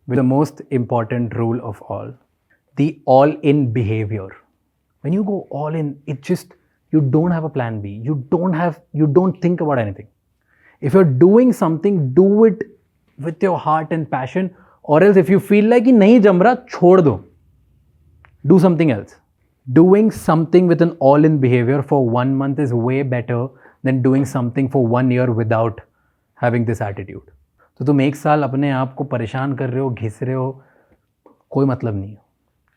with the most important rule of all, the all-in behavior. When you go all in, it just, you don't have a plan B. You don't think about anything. If you're doing something, do it with your heart and passion, or else if you feel like कि नहीं जम रहा, छोड़ दो. Do something else. Doing something with an all-in behavior for 1 month is way better than doing something for 1 year without having this attitude. तो तुम 1 साल अपने आप को परेशान कर रहे हो, घिस रहे हो, कोई मतलब नहीं है.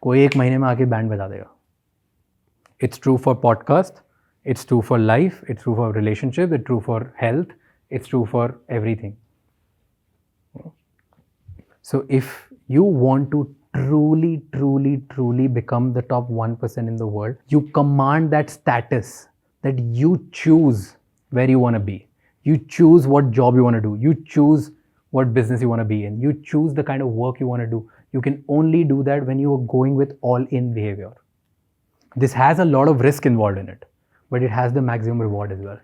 कोई 1 महीने में आके बैंड बजा देगा. It's true for podcast, it's true for life, it's true for relationships, it's true for health, it's true for everything. So if you want to truly become the top 1% in the world, you command that status, that you choose where you want to be. You choose what job you want to do. You choose what business you want to be in. You choose the kind of work you want to do. You can only do that when you are going with all-in behavior. This has a lot of risk involved in it, but it has the maximum reward as well.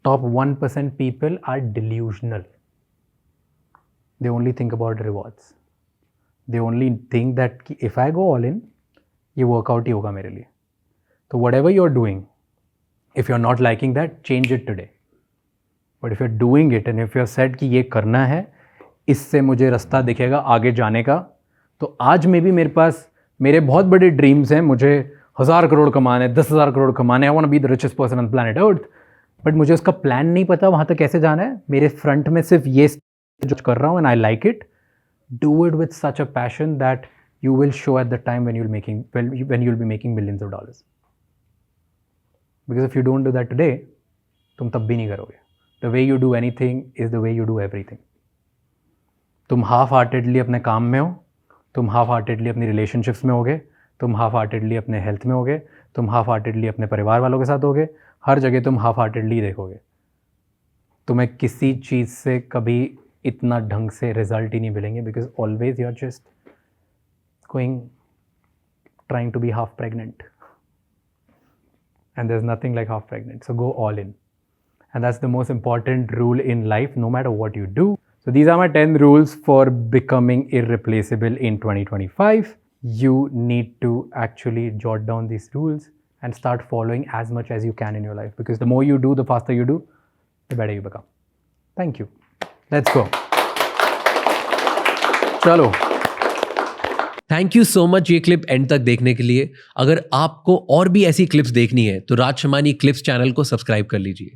Top 1% people are delusional. They only think about rewards. They only think that if I go all in, ये workout ही होगा मेरे लिए. So whatever you're doing, if you're not liking that, change it today. But if you're doing it and if you're said कि ये करना है, इससे मुझे रास्ता दिखेगा आगे जाने का, तो आज में भी मेरे पास मेरे बहुत बड़े ड्रीम्स हैं. मुझे 1000 करोड़ कमाने, 10,000 करोड़ कमाने. I want to be the richest person on planet Earth. But मुझे उसका प्लान नहीं पता वहाँ तक कैसे जाना है. मेरे फ्रंट में सिर्फ ये जो कर रहा हूँ and I like it. Do it with such a passion that you will show at the time when you'll be making millions of dollars. Because if you don't do that today, तुम तब भी नहीं करोगे. The way you do anything is the way you do everything. तुम half-heartedly अपने काम में हो, तुम half-heartedly अपनी relationships में होगे, तुम half-heartedly अपने health में होगे, तुम half-heartedly अपने परिवार वालों के साथ होगे, हर जगह तुम half-heartedly देखोगे. तुम्हें किसी चीज़ से कभी इतना ढंग से रिजल्ट ही नहीं मिलेंगे. Because always you are just going trying to be half pregnant and there is nothing like half pregnant. So go all in and that's the most important rule in life, no matter what you do. So these are my 10 rules for becoming irreplaceable in 2025. You need to actually jot down these rules and start following as much as you can in your life, because the more you do, the faster you do, the better you become. Thank you. Let's go. चलो. Thank you so much ये clip and तक देखने के लिए. अगर आपको और भी ऐसी क्लिप्स देखनी है तो राज शमानी क्लिप्स चैनल को सब्सक्राइब कर लीजिए.